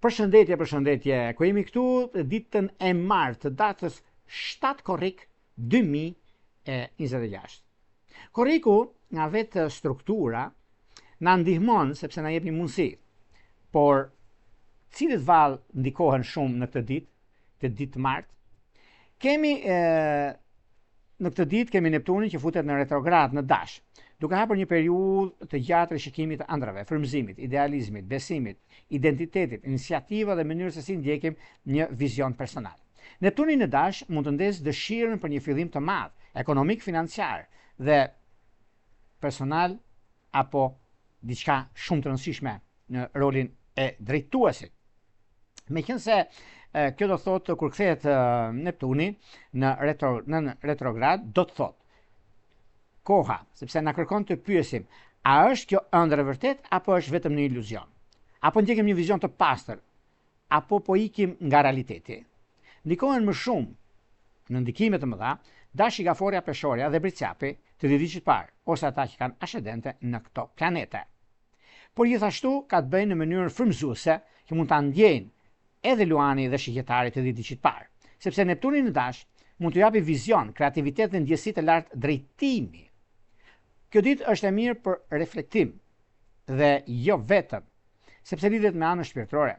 Përshëndetje, ku jemi këtu ditën e martë të datës 7 korrik 2026. Korriku nga vetë struktura na ndihmon sepse na jep një mundësi, por cilët vallë ndikohen shumë në këtë ditë martë? Kemi në këtë ditë kemi Neptunin që futet në retrograd në Dash, duke hapur një periudhë të gjatë rishikimit të ëndrave, frymëzimit, idealizmit, besimit, identitetit, iniciativa dhe mënyrës se si ndjekim një vizion personal. Neptuni në Dash mund të ndesë dëshirën për një fillim të madh, ekonomik, financiar dhe personal apo diçka shumë të rëndësishme në rolin e drejtuesit. Meqense kjo do thotë kur kthehet Neptuni në retrograd, do të thotë koha, sepse na kërkon të pyesim, a është kjo ëndër e vërtet apo është vetëm një iluzion? Apo ndjekim një vizion të pastër, apo po ikim nga realiteti? Ndikohen më shumë në ndikime të mëdha Dashi, Gaforia, Peshorja dhe Briciapi të dhjetit parë, ose ata që kanë ascendente në këto planete. Por gjithashtu ka të bëjnë në mënyrë frymëzuese që mund ta ndjejnë edhe Luani dhe Shigjetari të dhjetit parë, sepse Neptuni në Dash mund të japi vizion, kreativitet dhe ndjesi të lartë drejtimi. Kjo ditë është e mirë për reflektim dhe jo vetëm, sepse lidhet me anën shpirtërore,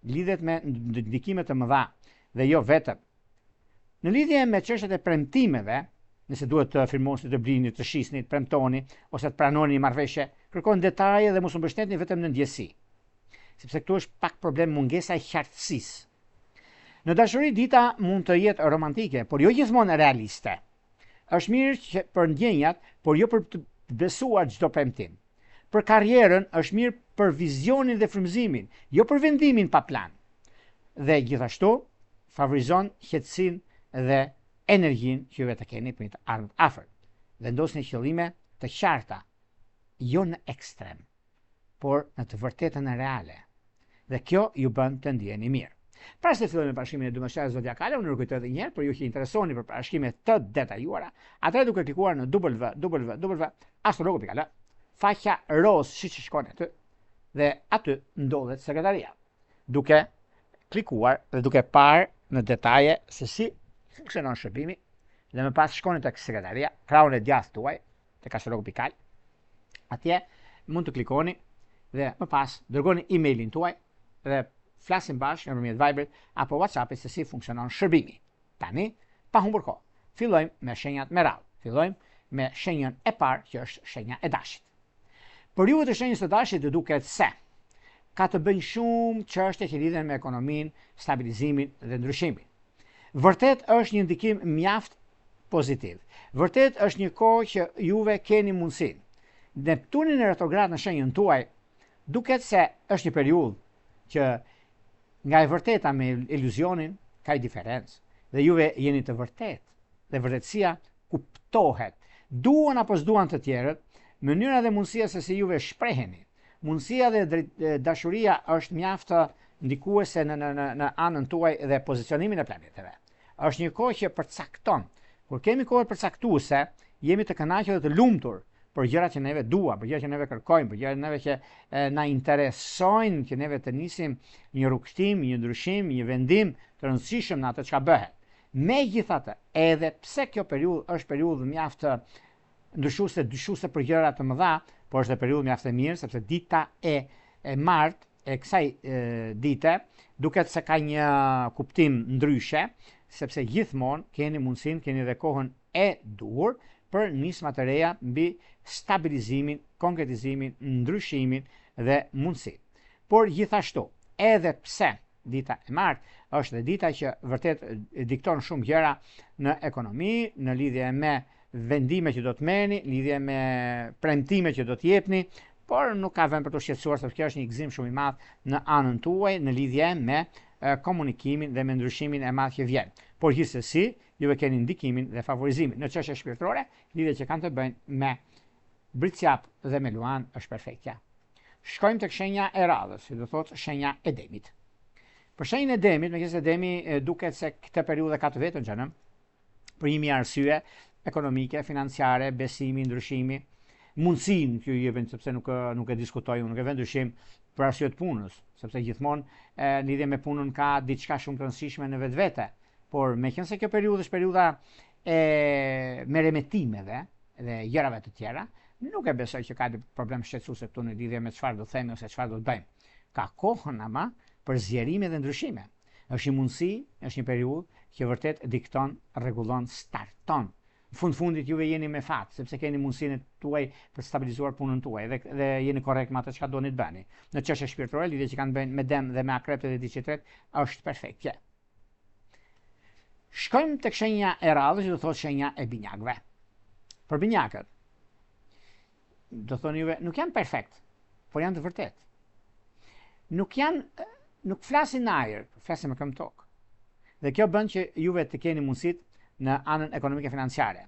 lidhet me ndikime të mëdha dhe jo vetëm. Në lidhje me çështjet e premtimeve, nëse duhet të firmosni, të blini, të shisni, të premtoni ose të pranoni një marrëveshje, kërkojnë detaje dhe mos u mbështetni vetëm në ndjesi, sepse këtu është pak problem mungesa e qartësisë. Në dashuri dita mund të jetë romantike, por jo gjithmonë realiste. Është mirë që për ndjenjat, por jo për të besuar çdo premtim. Për karrierën është mirë për vizionin dhe frymëzimin, jo për vendimin pa plan. Dhe gjithashtu favorizon qetësinë dhe energjinë që juve të keni për të ardhur afër. Vendosni qëllime të qarta, jo në ekstrem, por në të vërtetën e reale. Dhe kjo ju bën të ndjeni mirë. Pra se fillojmë me parashimin e 12 zodiakale, unë rikujtoj edhe një herë për ju që interesoni për parashikime të detajuara, atëherë duke klikuar në www.astrologo.al, faqja roz siç shkon aty, dhe aty ndodhet sekretaria. Duke klikuar dhe duke parë në detaje se si funksionon shërbimi, dhe më pas shkoni tek sekretaria, krahun e djathtë tuaj tek astrologo.al. Atje mund të klikoni dhe më pas dërgoni emailin tuaj dhe flasim bashkë nëpërmjet Viberit apo WhatsAppit se si funksionon shërbimi. Tani, pa humbur kohë, fillojmë me shenjat me radhë. Fillojmë me shenjën e parë, që është shenja e Dashit. Për ju të shenjës së Dashit të duket se ka të bëjnë shumë çështje që lidhen me ekonominë, stabilizimin dhe ndryshimin. Vërtet është një ndikim mjaft pozitiv. Vërtet është një kohë që juve keni mundësinë. Neptuni në retrograd në shenjën tuaj duket se është një periudhë që nga e vërteta me iluzionin ka i diferencë dhe juve jeni të vërtet dhe vërtetësia kuptohet. Duan apo s'duan të tjerët, mënyra dhe mundësia se si juve shpreheni, mundësia dhe dashuria është mjaft ndikuese në anën tuaj dhe pozicionimin e planeteve. Është një kohë që përcakton. Kur kemi kohë përcaktuese, jemi të kënaqur dhe të lumtur për gjërat që neve duam, për gjërat që neve kërkojmë, për gjërat neve që na interesojnë, që neve të nisim një rrugëtim, një ndryshim, një vendim të rëndësishëm në atë çka bëhet. Megjithatë, edhe pse kjo periudhë është periudhë mjaft ndryshuese, dyshuese për gjëra të mëdha, por është periudhë mjaft e mirë sepse dita e martë e kësaj dite duket se ka një kuptim ndryshe, sepse gjithmonë keni mundësinë, keni edhe kohën e duhur për nisma të reja mbi stabilizimin, konkretizimin, ndryshimin dhe mundësinë. Por gjithashtu, edhe pse dita e martë është dhe dita që vërtet dikton shumë gjëra në ekonomi, në lidhje me vendime që do të merrni, lidhje me premtime që do të jepni, por nuk ka vend për të shqetësuar sepse kjo është një gëzim shumë i madh në anën tuaj në lidhje me komunikimin dhe me ndryshimin e madh që vjen. Por gjithsesi, juve keni ndikimin dhe favorizimin në çështje shpirtërore, lidhje që kanë të bëjnë me Briciap dhe me Luan është perfektja. Shkojmë tek shenja e radhës, si do thotë shenja e Demit. Për shenjën e Demit, megjithëse Demi duket se këtë periudhë ka të vetën xhanëm, për një arsye ekonomike, financiare, besimi, ndryshimi, mundësinë që jepin, sepse nuk e diskutoj, nuk e vend dyshim për arsye të punës, sepse gjithmonë në lidhje me punën ka diçka shumë të rëndësishme në vetvete, por meqense kjo periudhë është periudha e merremetimeve dhe gjërave të tjera, nuk e besoj që ka problem shqetësuese këtu në lidhje me çfarë do themi ose çfarë do të bëjmë. Ka kohën ama për zgjerime dhe ndryshime. Është një mundësi, është një periudhë që vërtet dikton, rregullon, starton. Në fundit juve jeni me fat, sepse keni mundësinë tuaj për stabilizuar punën tuaj dhe jeni korrekt me atë çka doni të bëni. Në çështje shpirtërore, lidhje që kanë bënë me Dem dhe me Akrepët dhe Diqitret, është perfektje. Shkojmë tek shenja e radhës, që do thotë shenja e binjakëve. Për binjakët, do thoni juve, nuk janë perfekt, por janë të vërtet. Nuk flasin në ajër, flasin me këmbë tokë. Dhe kjo bën që juve të keni mundësitë në anën ekonomike financiare.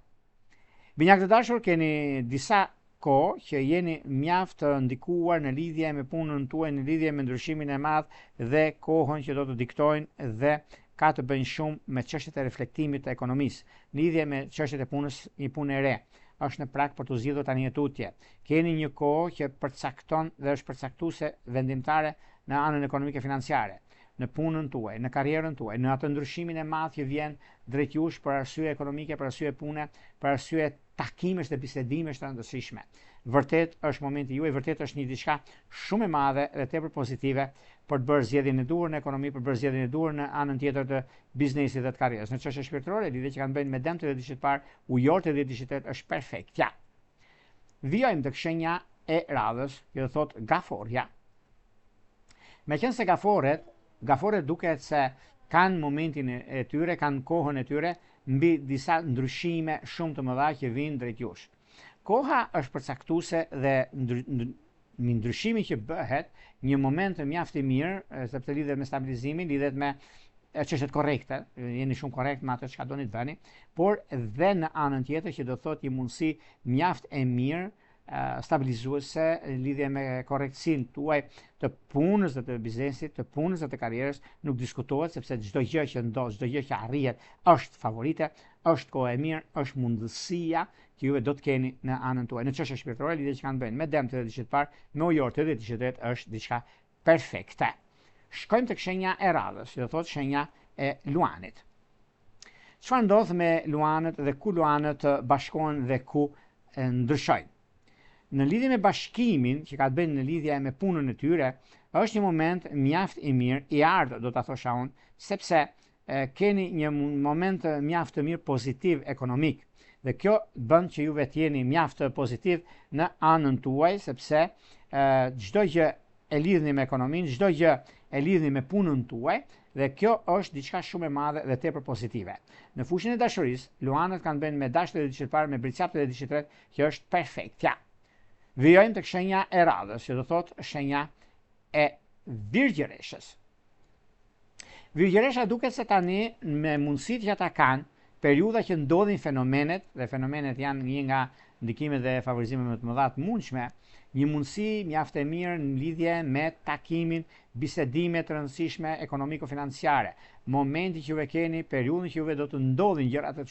Binjakë të dashur, keni disa kohë që jeni mjaft të ndikuar në lidhje me punën tuaj, në lidhje me ndryshimin e madh dhe kohën që do të diktojnë dhe ka të bëjnë shumë me çështjet e reflektimit të ekonomisë, në lidhje me çështjet e punës, një punë e re. Është në prag për të zgjidhur tani një tutje. Keni një kohë që përcakton dhe është përcaktuese vendimtare në anën ekonomike financiare, në punën tuaj, në karrierën tuaj, në atë ndryshimin e madh që vjen drejt jush për arsye ekonomike, për arsye pune, për arsye takimesh dhe bisedimesh të rëndësishme. Vërtet është momenti juaj, vërtet është një diçka shumë e madhe dhe tepër pozitive për të bërë zgjedhjen e duhur në ekonomi, për të bërë zgjedhjen e duhur në anën tjetër të biznesit dhe të karrierës. Në çështje shpirtërore, lidhje që kanë bënë me Dem të ditët parë, ujor të ditët është perfektja. Vijojmë tek shenja e radhës, që do thotë gaforja. Meqense gaforet duket se kanë momentin e tyre, kanë kohën e tyre mbi disa ndryshime shumë të mëdha që vinë drejt jush. Koha është përcaktuese dhe me ndryshimin që bëhet, një moment mjaft i mirë, sepse lidhet me stabilizimin, lidhet me çështjet korrekte, jeni shumë korrekt me atë çka doni të bëni, por edhe në anën tjetër që do thotë një mundësi mjaft e mirë stabilizuese lidhje me korrektësinë tuaj të punës dhe të biznesit, të punës dhe të karrierës, nuk diskutohet sepse çdo gjë që ndodh, çdo gjë që arrihet është favorite, është kohë e mirë, është mundësia që juve do të keni në anën tuaj. Në çështje shpirtërore, lidhje që kanë bënë me Dem të ditët parë, me ujor të ditët është diçka perfekte. Shkojmë tek shenja e radhës, që do thotë shenja e luanit. Çfarë ndodh me luanët dhe ku luanët bashkohen dhe ku ndryshojnë? Në lidhje me bashkimin që ka të bëjë në lidhje me punën e tyre, është një moment mjaft i mirë, i ardhur do ta thosha unë, sepse keni një moment mjaft të mirë pozitiv ekonomik. Dhe kjo bën që juve të jeni mjaft pozitiv në anën tuaj, sepse çdo gjë e lidhni me ekonominë, çdo gjë e lidhni me punën tuaj, dhe kjo është diçka shumë e madhe dhe tepër pozitive. Në fushën e dashurisë, luanët kanë bënë me dashur të ditët parë, me bricapët e ditët që është perfektja. Vijojmë tek shenja e radhës, që do thotë shenja e virgjëreshës. Virgjëresha duket se tani me mundësitë që ata kanë, periudha që ndodhin fenomenet, dhe fenomenet janë një nga ndikimet dhe favorizimet më të mëdha të mundshme, një mundësi mjaft e mirë në lidhje me takimin, bisedimet të rëndësishme ekonomiko-financiare. Momenti që juve keni, periudhën që juve do të ndodhin gjëra të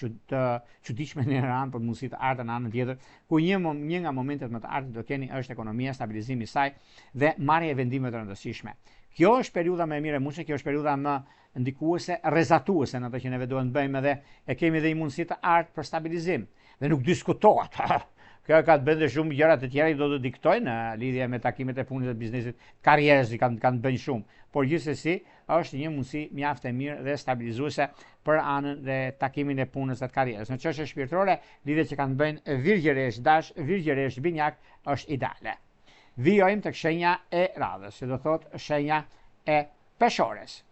çuditshme në anë për mundësi të ardha në anën tjetër, ku një nga momentet më të ardhur do keni është ekonomia, stabilizimi i saj dhe marrja e vendimeve të rëndësishme. Kjo është periudha më e mirë e mundshme, kjo është periudha më ndikuese, rrezatuese në atë që neve duhet të bëjmë dhe e kemi dhe një mundësi të ardhur për stabilizim. Dhe nuk diskutohet. Kjo ka të bëjë shumë gjëra të tjera që do të diktojnë në lidhje me takimet e punës dhe biznesit, karrierës që kanë të bëjnë shumë. Por gjithsesi është një mundësi mjaft e mirë dhe stabilizuese për anën dhe takimin e punës dhe të karrierës. Në çështje shpirtërore, lidhjet që kanë të bëjnë virgjëresh binjak është ideale. Vijojmë tek shenja e radhës, që do thotë shenja e peshores.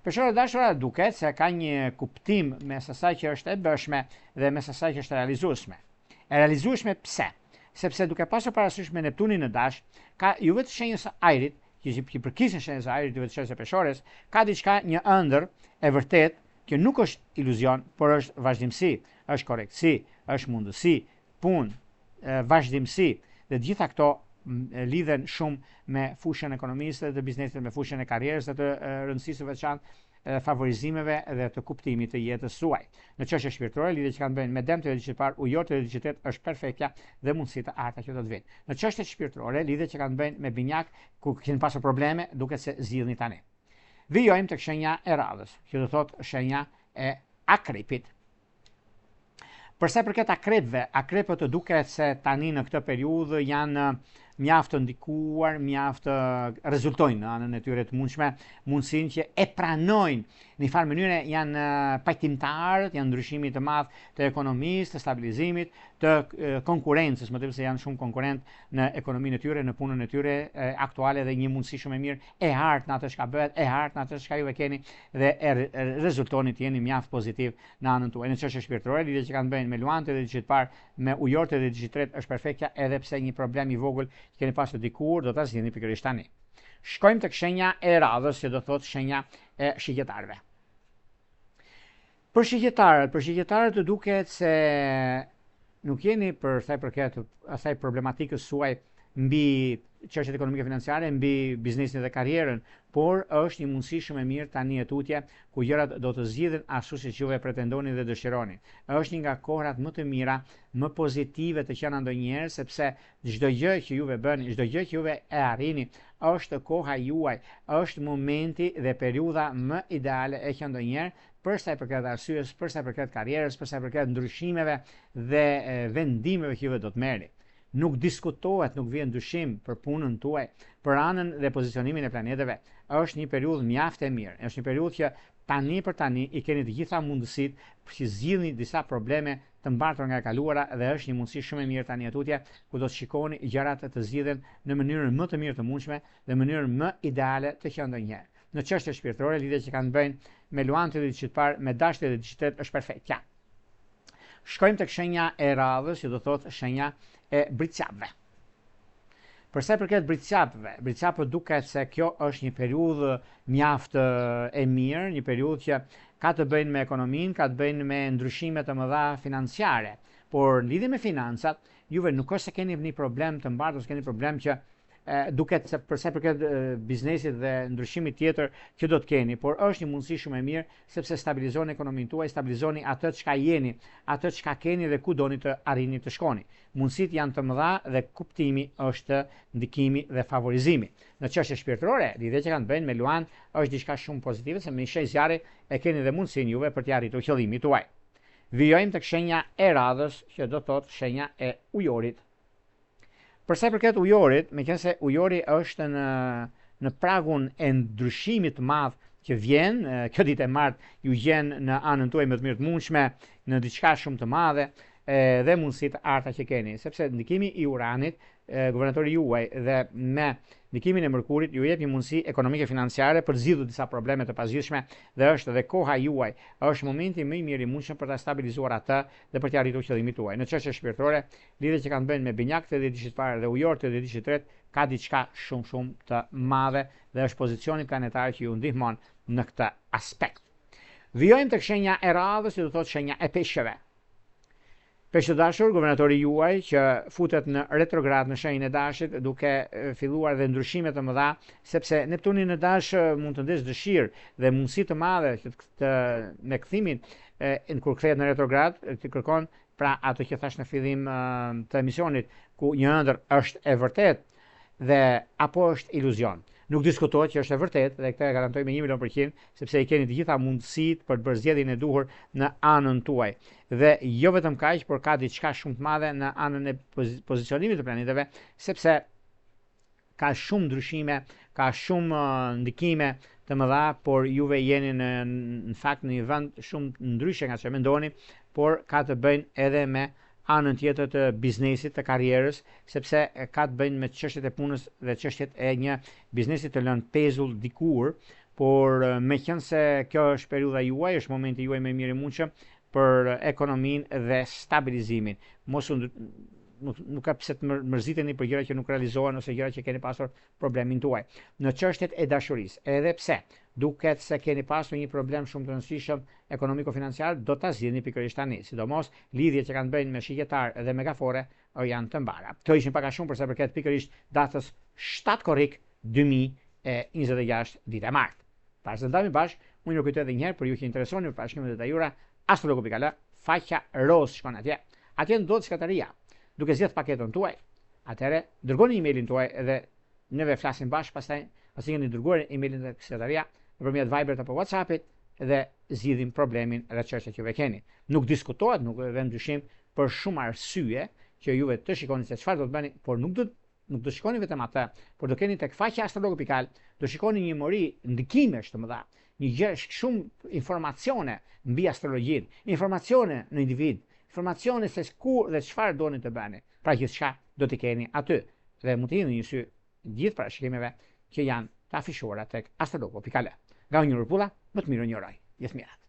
Peshore dashura duket se ka një kuptim mes asaj që është e bëshme dhe mes asaj që është realizueshme. E realizueshme pse? Sepse duke pasur parasysh me Neptunin në dash, ka juve të shenjës së ajrit, që përkisin shenjës së ajrit, juve të shenjës së peshores, ka diçka një ëndër e vërtet që nuk është iluzion, por është vazhdimsi, është korrektësi, është mundësi, punë, vazhdimsi, dhe gjitha këto lidhen shumë me fushën e ekonomisë dhe të biznesit, me fushën e karrierës dhe të rëndësisë së veçantë favorizimeve dhe të kuptimit të jetës suaj. Në çështje shpirtërore, lidhje që kanë bëjnë me dëmt të edicionit parë, ujor të edicionit është perfektja dhe mundësitë të arta që do të vinë. Në çështje shpirtërore, lidhje që kanë bëjnë me binjak ku keni pasur probleme, duket se zgjidhni tani. Vijojmë tek shenja e radhës, që do thotë shenja e akrepit. Për sa i përket akrepëve, akrepët të duket se tani në këtë periudhë janë mjaft të ndikuar, mjaft rezultojnë në anën e tyre të mundshme, mundësinë që e pranojnë në një farë mënyre, janë pajtimtarët, janë ndryshimi të madh të ekonomisë, të stabilizimit, të konkurrencës, më tepër se janë shumë konkurrent në ekonominë e tyre, në punën e tyre aktuale dhe një mundësi shumë e mirë e hartë në atë çka bëhet, e hartë në atë çka juve keni dhe rezultoni të jeni mjaft pozitiv në anën tuaj. Në çështje shpirtërore, lidhje që kanë bëjnë me luante dhe diçit parë, me ujorët dhe diçit tretë është perfektja, edhe pse një problem i vogël që keni pasur dikur do ta zgjidhni pikërisht tani. Shkojmë tek shenja e radhës, që do thotë shenja e shigjetarëve. Për shigjetarët duket se nuk jeni për sa i përket asaj problematikës suaj mbi çështjet ekonomike financiare, mbi biznesin dhe karrierën, por është një mundësi shumë e mirë tani e tutje ku gjërat do të zgjidhen ashtu siç juve pretendoni dhe dëshironi. Është një nga kohrat më të mira, më pozitive të qenë ndonjëherë, sepse çdo gjë që juve bëni, çdo gjë që juve e arrini, është koha juaj, është momenti dhe periudha më ideale e qenë ndonjëherë për sa i përket arsyes, për sa i përket karrierës, për sa i përket ndryshimeve dhe vendimeve që juve do të merrni. Nuk diskutohet, nuk vjen dyshim për punën tuaj, për anën dhe pozicionimin e planeteve. Është një periudhë mjaft e mirë. Është një periudhë që tani për tani i keni të gjitha mundësitë për të zgjidhni disa probleme të mbartura nga e kaluara dhe është një mundësi shumë e mirë tani atutje ku do të shikoni gjërat të zgjidhen në mënyrën më të mirë të mundshme dhe mënyrën më ideale të qenë ndonjëherë. Në çështje shpirtërore, lidhje që kanë bëjnë me luantë dhe diçit parë, me dashje dhe diçit tretë është perfektja. Shkojmë tek shenja e radhës, që do thotë shenja e bricjapëve. Për sa i përket bricjapët duket se kjo është një periudhë mjaft e mirë, një periudhë që ka të bëjnë me ekonominë, ka të bëjnë me ndryshime të mëdha financiare. Por lidhje me financat, juve nuk është se keni një problem të mbartur, s'keni problem që duket se për sa i përket biznesit dhe ndryshimit tjetër që do të keni, por është një mundësi shumë e mirë sepse stabilizoni ekonominë tuaj, stabilizoni atë çka jeni, atë çka keni dhe ku doni të arrini të shkoni. Mundësitë janë të mëdha dhe kuptimi është ndikimi dhe favorizimi. Në çështje shpirtërore, lidhja që kanë bëjnë me luan është diçka shumë pozitive, se me një shenjë zjarri e keni dhe mundësinë juve për të arritur qëllimin tuaj. Vijojmë tek shenja e radhës, që do thotë shenja e ujorit. Për sa i përket ujorit, meqense ujori është në pragun e ndryshimit të madh që vjen, kjo ditë e martë ju gjen në anën tuaj më të mirë të mundshme, në diçka shumë të madhe dhe mundësitë arta që keni, sepse ndikimi i Uranit, guvernatori juaj, dhe me ndikimin e Mërkurit ju jep një mundësi ekonomike financiare për të zgjidhur disa probleme të pazgjidhshme dhe është dhe koha juaj, është momenti më i mirë i mundshëm për ta stabilizuar atë dhe për të arritur qëllimin tuaj. Në çështje shpirtërore, lidhjet që kanë bënë me binjakët e diçit parë dhe ujorët e diçit tretë ka diçka shumë të madhe dhe është pozicioni planetar që ju ndihmon në këtë aspekt. Vijojmë tek shenja e radhës, që do thotë shenja e peshqeve. Peshë dashur, guvernatori juaj që futet në retrograd në shenjën e Dashit, duke filluar dhe ndryshime të mëdha, sepse Neptuni në Dash mund të ndesë dëshirë dhe mundësi të madhe me kthimin kur kthehet në retrograd, të kërkon pra ato që thash në fillim të emisionit, ku një ëndër është e vërtet dhe apo është iluzion. Nuk diskutohet që është e vërtet dhe këtë e garantoj me 1.000.000%, sepse i keni të gjitha mundësitë për të bërë zgjedhjen e duhur në anën tuaj. Dhe jo vetëm kaq, por ka diçka shumë të madhe në anën e pozicionimit të planeteve, sepse ka shumë ndryshime, ka shumë ndikime të mëdha, por juve jeni në fakt në një vend shumë ndryshe nga ç'e mendoni, por ka të bëjnë edhe me anën tjetër të biznesit, të karrierës, sepse ka të bëjnë me çështjet e punës dhe çështjet e një biznesi të lënë pezull dikur, por meqense kjo është periudha juaj, është momenti juaj më i mirë i mundshëm për ekonominë dhe stabilizimin. Nuk ka pse të mërziteni për gjëra që nuk realizohen ose gjëra që keni pasur problemin tuaj. Në çështjet e dashurisë, edhe pse duket se keni pasur një problem shumë të rëndësishëm ekonomiko-financiar, do ta zgjidhni pikërisht tani, sidomos lidhjet që kanë bëjnë me shigjetar dhe me gafore janë të mbara. Këto ishin pak a shumë për sa përket pikërisht datës 7 korrik 2026 ditë e martë. Bashkë unë ju kujtoj edhe një herë për ju që interesoni për parashikime detajura, astrologo.al, faqja roz shkon atje. Atje ndodhet sekretaria. Duke zgjedh paketën tuaj, atëherë dërgoni emailin tuaj edhe neve flasim bashkë pastaj, pasi keni dërguar emailin tek sekretaria nëpërmjet Viber apo WhatsAppit dhe zgjidhim problemin rreth çështjes që juve keni. Nuk diskutohet, nuk vën dyshim për shumë arsye që juve të shikoni se çfarë do të bëni, por nuk do shikoni vetëm atë, por do keni tek faqja astrologo.al, do shikoni një mori ndikimesh të mëdha, një gjë shumë informacione mbi astrologjin, informacione në individ, informacione se ku dhe çfarë doni të bëni. Pra gjithçka do t'i keni aty dhe mund të jeni një sy gjithë parashikimeve që janë të afishuara tek astrologo.al. Nga Unë Rupulla, më të mirë njëroj. Jetë mirat.